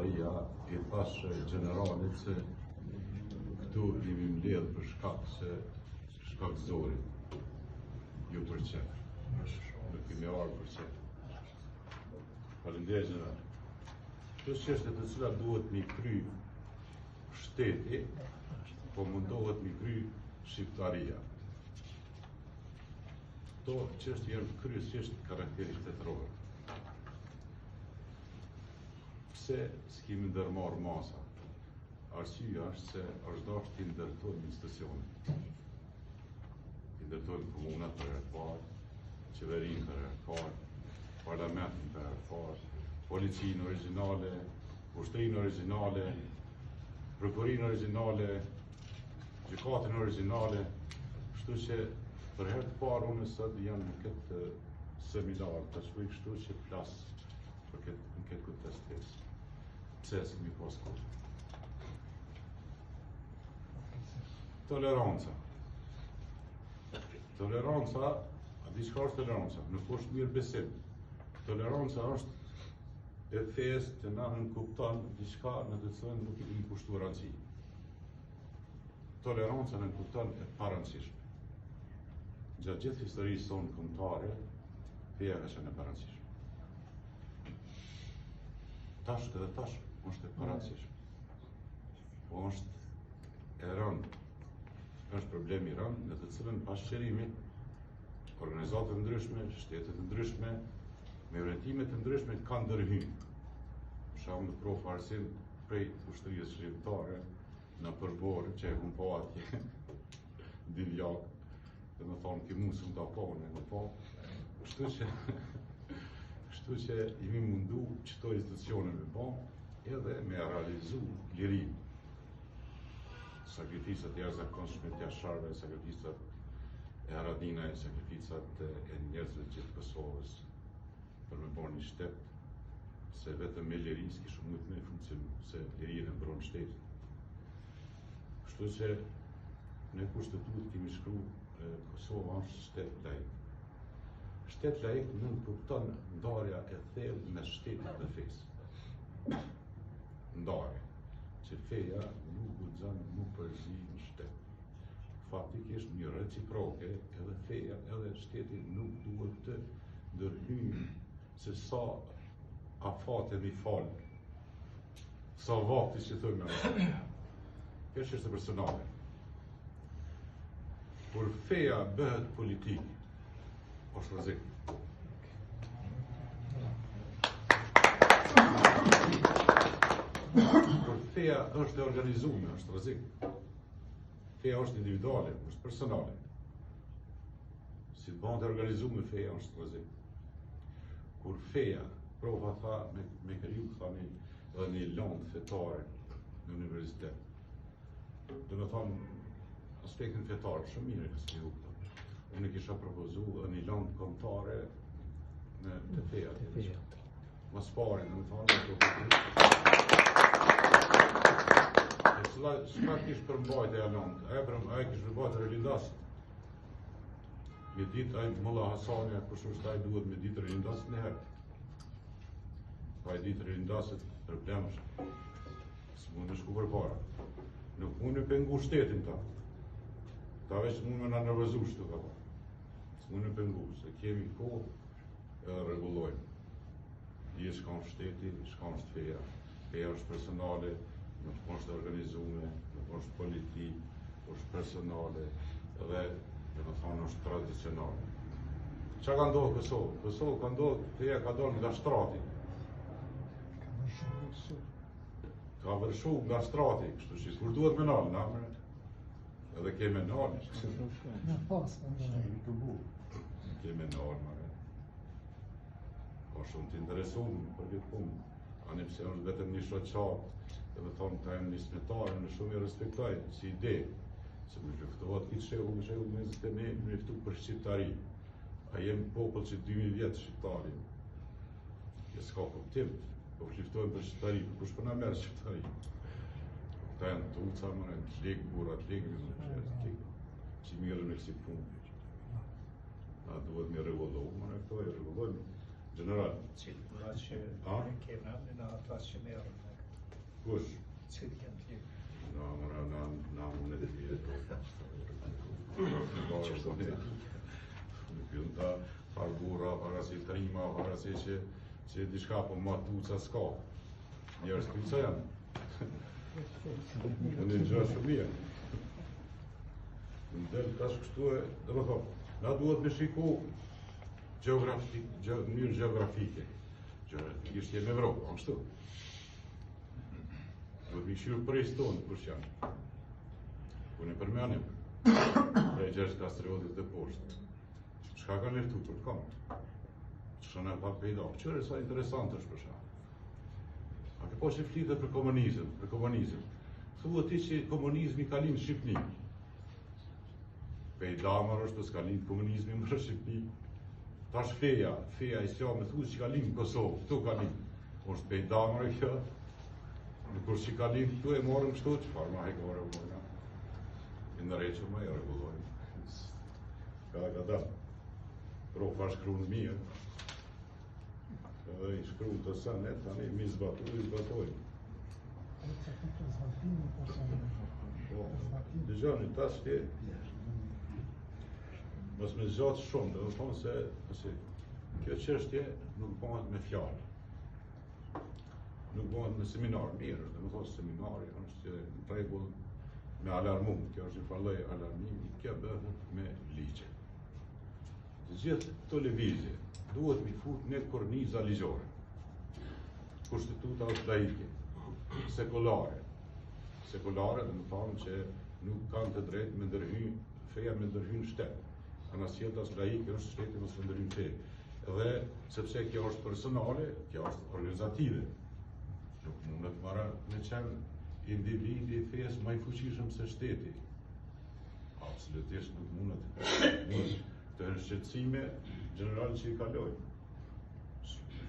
Shqiptaria I thash generalit se këtu jemi mbledh për shkak zorit, ju për qef. Nuk kemi arë për qef. Faleminderit general. Këto çështje të cilat duhet mi kry shteti, po mundohet mi kry Shqiptaria. Këto çështje janë kryesisht karakteri shtetëror. Pse s'kemi ndërmarrë masa? Arsyeja është se është dashur t'i ndërtojmë institucionet. I ndërtojmë komunat për herë të parë, qeverinë për herë të parë, parlamentin për herë të parë, policinë origjinale, ushtrinë origjinale, prokurorinë origjinale, gjykatën origjinale, kështu që për herë të parë unë sot jam në këtë seminar të shkruaj kështu që flas për këtë kontestes. Pse s'kemi pas kohë? Toleranca. Toleranca, a di çka është toleranca? Nuk është mirëbesim. Toleranca është e fesë që na nënkupton diçka në të cilën nuk I kushtuar rëndësi. Toleranca nënkupton e parancishme. Gjatë gjithë historisë sonë kombëtare, feja ka qenë e parancishme. Tash edhe tash është e parancishme. Po është e rëndë. Është problemi I rëndë në të cilën pas qërimit, organizata të ndryshme, shtetet të ndryshme, me orientime të ndryshme kanë ndërhyrë. Për shembull Prof Arsim prej ushtrisë shqiptare në përbor që e kum pa atje divjak, dhe më thonë ki musëm ta pa, në pa. Kështu që jemi mundu qëto institucione me pa, edhe me realizu lirim. Sakrificat e jashtëzakonshme të jashtësharëve, sakrificat e Haradinaj, sakrificat e njerëzve të gjithë Kosovës për me bërë një shtet, se vetëm me liri s'kishte mujt me funksionu, se liria e mbron shtetin. Kështu që në kushtetut kemi shkruar Kosova është shtet laik. Shtet laik nuk kupton ndarja e thellë mes shtetit dhe fesë. Ndarje. Që feja nuk guxon nuk përzi në shtet. Faktikisht një reciproke edhe feja edhe shteti nuk duhet të ndërhyjnë se sa afate mi falë, sa vakti që thëmë. Kjo është personale. Kur feja bëhet politik, është rrezik. Kur feja është e organizuar, është rrezik. Feja është individuale, është personale. Si të bëhet e organizuar feja është rrezik. Kur feja, prova tha me kriju thani edhe një landë fetare në universitet. Do me thonë aspektin fetar shumë mirë ka skriju këto. Unë kisha propozu edhe një landë kombëtare në feja. Mos pari, do me thonë çka kish përmbajtja e landë? Ai kish përmbajtja e Rilindasit. Një ditë ai Molla Hasania, kush është ai duhet me ditë Rilindasit në herë. Pa e ditë Rilindasit problem është. S'mund të shku përpara. Nuk mund të pengu shtetin ta. Ta veç mund me na nervozu shtu ka. S'mund të pengu, se kemi kohë edhe rregullojmë. Dije shka është shteti, shka është feja. Feja është personale, nuk është organizume, nuk është politik, është personale dhe me thonë është tradicionale. Qa ka ndohë Kosovë? Kosovë ka ndohë, feja ka ndohë nga shtrati. Ka vërshu nga shtrati, kështu që kur duhet me nalë, na, edhe ke me nalë. Ke me nalë, mare. Ka shumë të interesumë për këtë punë. Ani pse është vetëm një shoqatë, dhe thonë ta jenë një smetarë, në shumë I respektaj, si ide, se më luftohet këtë shehu, më shehu 21, më luftu për Shqiptari. A jem popull që 2000 vjetë Shqiptari. E s'ka kuptim, po luftojnë për Shqiptari, kush për na merë Shqiptari. Ta janë tuca, më në të ligë, burat ligë, që mirë në kësi punë. A duhet me regullohu, më në këto e regullojnë. General. Cilë burat që kemra, në atas që merë. Kush? Na unë e të vjetë. Në ta farbura, farasi trima, farasi që diçka po ma tuca s'ka. Njerës tuca janë. Në një gjë shumë mirë. Në delë tash kështu e, dhe më thonë, na duhet me shiku mënyrë geografike. Geografikisht jenë Evropë, a kështu. Duhet me shyrë prej stonë, kush janë. Unë e përmenim, prej Gjergj Kastriotit dhe poshtë. Shka ka leftu për kam? Që në pak pejda, qërë sa interesant është për shka. A ke po që flitë për komunizm. Thua ti që komunizmi ka linë Shqipni. Pejda marë është s'ka linë komunizmi më Shqipni. Tash feja islamit thu që ka linë Kosovë, këtu ka linë. është pejda marë kjo. Në kur që ka linë këtu e morëm kështu, që farë ma hekë vore u morë. I në reqë ma e regullojnë. Ka da. Profa shkru në mirë. Edhe i shkru të sanet, tani mi zbatojnë. Dëgjoni, tash ti mos me zgjatë shumë, dhe më thonë se kjo çështje nuk bëhet me fjalë. Nuk bëhet me seminar, mirë, dhe më thonë seminari është në rregull me alarmum, kjo është një farloj alarmimi, kjo bëhet me ligje. Të gjithë këto lëvizje duhet mi fut në korniza ligjore. Kushtetuta është laike, sekulare, dhe më thonë që nuk kanë të drejtë me ndërhy, feja me ndërhy në shtetë. Anasjeta është laike, është shteti mos me ndërhy në fejë. Edhe sepse kjo është personale, kjo është organizative. Nuk mundet mara me qenë individi i fejës ma i fuqishëm se shteti. Absolutisht nuk mundet. Të shqetësime general që i kalojnë.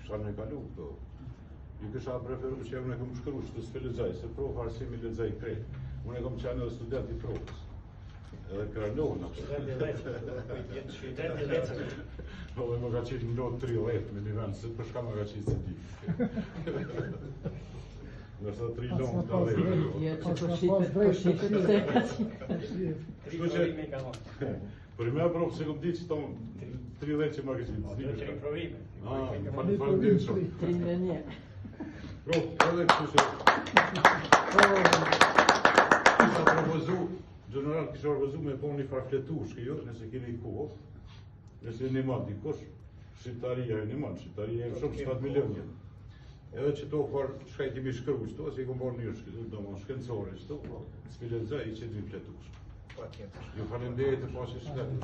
Shka me kalu këto. Ju kësha preferu që unë e kom shkru që të s'pe lexaj, se profa arsimi lexaj krejt. Unë e kom qenë edhe student i profës. Edhe kralohën atë. Qytet i lecën. Dhe më ka qitë në lotë 30 me një vend, se për shka më ka qitë se ti. Nërsa 3 lonë të alejë. Për i me profë se kom ditë që tonë 30 që më ka qitë. Dhe që i provime. Falë ditë shumë. 31. Prof, edhe kështu që kisha propozu, general kisha propozu me po një farfletushke, jo, nëse keni kohë, nëse një manë dikush, shqiptaria e një manë, shqiptaria e shumë 7 milionje. Edhe që to farë, shka i kemi shkru qëto, se i kom bërë një shkencore qëto, s'pilezaj i që një fletushke. Ju falenderit të pashe shkretë.